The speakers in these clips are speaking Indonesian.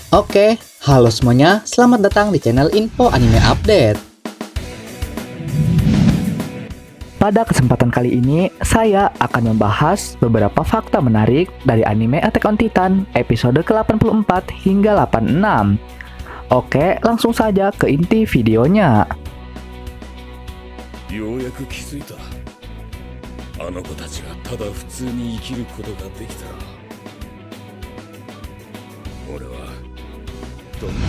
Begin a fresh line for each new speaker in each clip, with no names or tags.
Oke, halo semuanya, selamat datang di channel Info Anime Update. Pada kesempatan kali ini, saya akan membahas beberapa fakta menarik dari anime Attack on Titan episode ke-84 hingga 86. Oke, langsung saja ke inti videonya.
ようやく気づいた。あの子たちがただ普通に生きることができたら、俺はどんな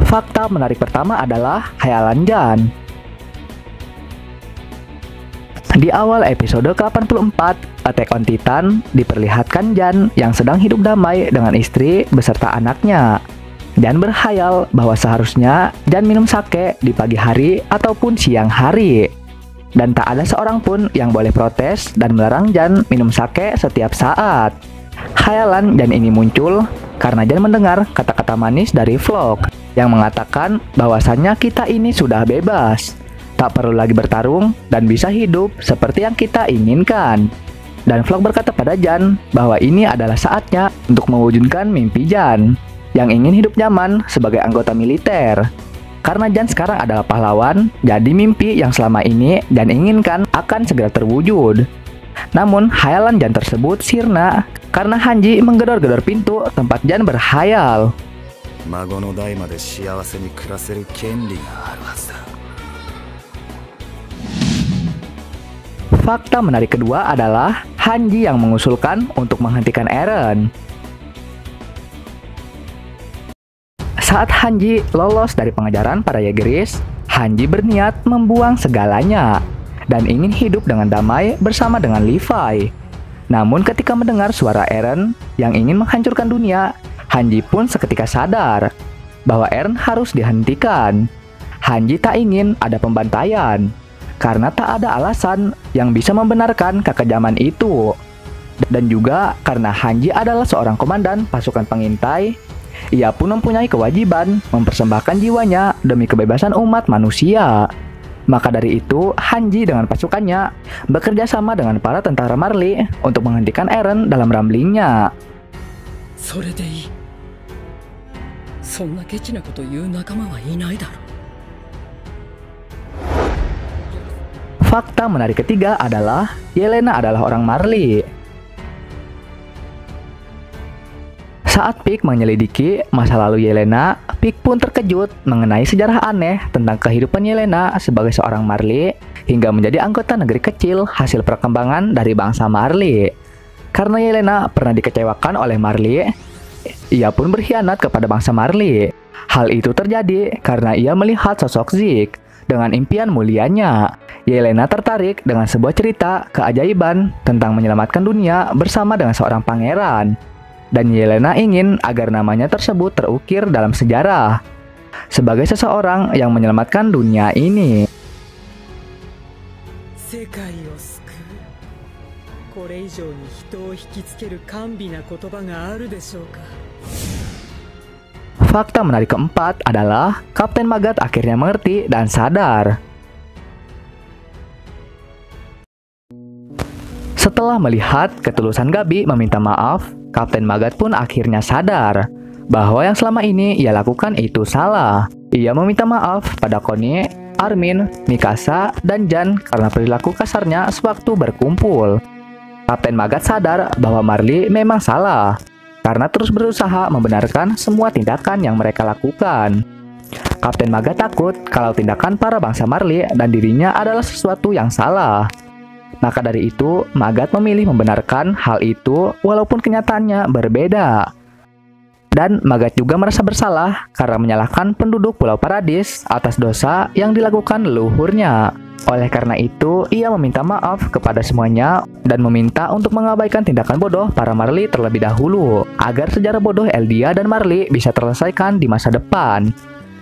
Fakta menarik pertama adalah khayalan Jan. Di awal episode ke-84, Attack on Titan diperlihatkan Jan yang sedang hidup damai dengan istri beserta anaknya. Jan berkhayal bahwa seharusnya Jan minum sake di pagi hari ataupun siang hari. Dan tak ada seorang pun yang boleh protes dan melarang Jan minum sake setiap saat. Khayalan Jan ini muncul karena Jan mendengar kata-kata manis dari vlog yang mengatakan bahwasannya kita ini sudah bebas, tak perlu lagi bertarung dan bisa hidup seperti yang kita inginkan. Dan vlog berkata pada Jan bahwa ini adalah saatnya untuk mewujudkan mimpi Jan yang ingin hidup nyaman sebagai anggota militer. Karena Jan sekarang adalah pahlawan, jadi mimpi yang selama ini Jan inginkan akan segera terwujud. Namun, khayalan Jan tersebut sirna karena Hanji menggedor-gedor pintu tempat Jan berkhayal.
孫の代まで幸せに暮らせる権利があるはずだ。
Fakta menarik kedua adalah Hanji yang mengusulkan untuk menghentikan Eren. Saat Hanji lolos dari pengejaran para Jaegeris, Hanji berniat membuang segalanya dan ingin hidup dengan damai bersama dengan Levi. Namun ketika mendengar suara Eren yang ingin menghancurkan dunia, Hanji pun seketika sadar bahwa Eren harus dihentikan. Hanji tak ingin ada pembantaian karena tak ada alasan yang bisa membenarkan kekejaman itu. Dan juga karena Hanji adalah seorang komandan pasukan pengintai, ia pun mempunyai kewajiban mempersembahkan jiwanya demi kebebasan umat manusia. Maka dari itu, Hanji dengan pasukannya bekerja sama dengan para tentara Marley untuk menghentikan Eren dalam ramblingnya.
それでいい。そんなケチなこと言う仲間はいないだろう。
Fakta menarik ketiga adalah Yelena adalah orang Marley. Saat Pik menyelidiki masa lalu Yelena, Pik pun terkejut mengenai sejarah aneh tentang kehidupan Yelena sebagai seorang Marley hingga menjadi anggota negeri kecil hasil perkembangan dari bangsa Marley. Karena Yelena pernah dikecewakan oleh Marley, ia pun berkhianat kepada bangsa Marley. Hal itu terjadi karena ia melihat sosok Zeke dengan impian mulianya. Yelena tertarik dengan sebuah cerita keajaiban tentang menyelamatkan dunia bersama dengan seorang pangeran. Dan Yelena ingin agar namanya tersebut terukir dalam sejarah sebagai seseorang yang menyelamatkan dunia ini.
世界を救う。これ以上に人を引きつける甘美な言葉があるでしょうか。
Fakta menarik keempat adalah Kapten Magat akhirnya mengerti dan sadar. Setelah melihat ketulusan Gabi meminta maaf, Kapten Magat pun akhirnya sadar bahwa yang selama ini ia lakukan itu salah. Ia meminta maaf pada Connie, Armin, Mikasa, dan Jan karena perilaku kasarnya sewaktu berkumpul. Kapten Magat sadar bahwa Marley memang salah karena terus berusaha membenarkan semua tindakan yang mereka lakukan. Kapten Magat takut kalau tindakan para bangsa Marley dan dirinya adalah sesuatu yang salah. Maka dari itu, Magat memilih membenarkan hal itu walaupun kenyataannya berbeda. Dan Magat juga merasa bersalah karena menyalahkan penduduk Pulau Paradis atas dosa yang dilakukan leluhurnya. Oleh karena itu, ia meminta maaf kepada semuanya dan meminta untuk mengabaikan tindakan bodoh para Marley terlebih dahulu, agar sejarah bodoh Eldia dan Marley bisa terselesaikan di masa depan.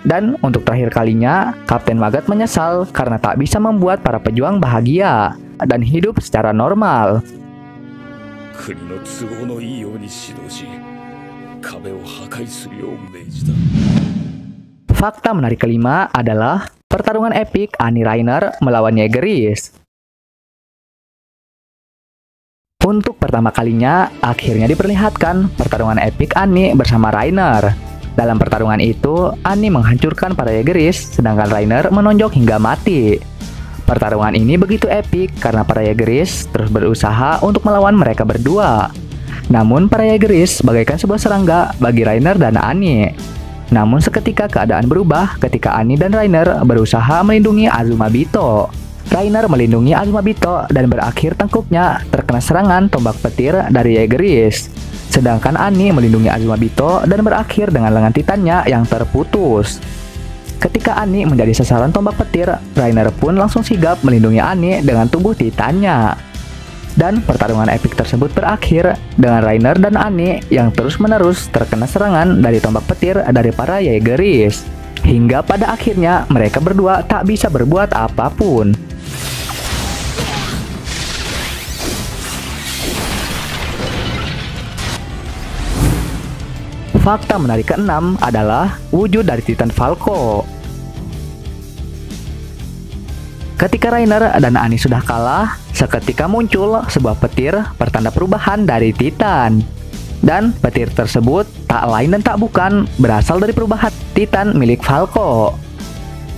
Dan untuk terakhir kalinya, Kapten Magat menyesal karena tak bisa membuat para pejuang bahagia dan hidup secara normal.
国の都合のいいように指導し、壁を破壊するよう命じた。
Fakta menarik kelima adalah pertarungan epik Annie Rainer melawan Jaegeris. Untuk pertama kalinya, akhirnya diperlihatkan pertarungan epik Annie bersama Reiner. Dalam pertarungan itu, Annie menghancurkan para Jaegeris, sedangkan Reiner menonjok hingga mati. Pertarungan ini begitu epik karena para Jaegeris terus berusaha untuk melawan mereka berdua. Namun para Jaegeris bagaikan sebuah serangga bagi Reiner dan Annie. Namun seketika keadaan berubah ketika Annie dan Reiner berusaha melindungi Azumabito. Reiner melindungi Azumabito dan berakhir tengkuknya terkena serangan tombak petir dari Jaegeris. Sedangkan Annie melindungi Azumabito dan berakhir dengan lengan titannya yang terputus. Ketika Annie menjadi sasaran tombak petir, Reiner pun langsung sigap melindungi Annie dengan tubuh titannya. Dan pertarungan epik tersebut berakhir dengan Reiner dan Annie yang terus-menerus terkena serangan dari tombak petir dari para Jaegeris. Hingga pada akhirnya mereka berdua tak bisa berbuat apapun. Fakta menarik keenam adalah wujud dari Titan Falco. Ketika Reiner dan Annie sudah kalah, seketika muncul sebuah petir pertanda perubahan dari Titan. Dan petir tersebut tak lain dan tak bukan berasal dari perubahan Titan milik Falco.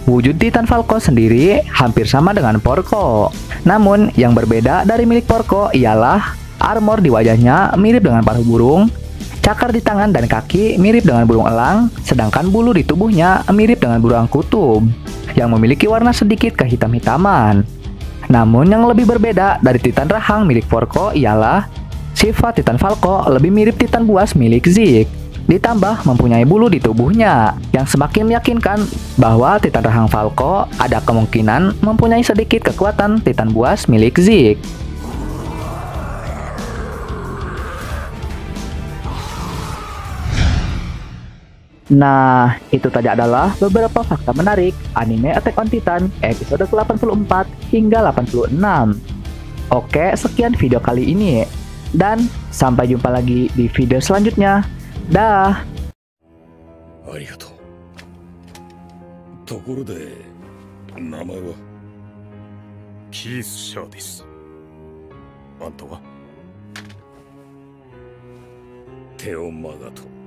Wujud Titan Falco sendiri hampir sama dengan Porco. Namun yang berbeda dari milik Porco ialah armor di wajahnya mirip dengan paruh burung, cakar di tangan dan kaki mirip dengan burung elang, sedangkan bulu di tubuhnya mirip dengan burung kutub yang memiliki warna sedikit kehitam-hitaman. Namun yang lebih berbeda dari Titan rahang milik Porco ialah sifat Titan Falco lebih mirip Titan buas milik Zeke, ditambah mempunyai bulu di tubuhnya yang semakin meyakinkan bahwa Titan rahang Falco ada kemungkinan mempunyai sedikit kekuatan Titan buas milik Zeke. Nah, itu tadi adalah beberapa fakta menarik anime Attack on Titan episode ke-84 hingga 86. Oke, sekian video kali ini. Dan sampai jumpa lagi di video selanjutnya. Dah.
ありがとう。ところで、名前はキース・シャーです。あんたはテオ・マガト。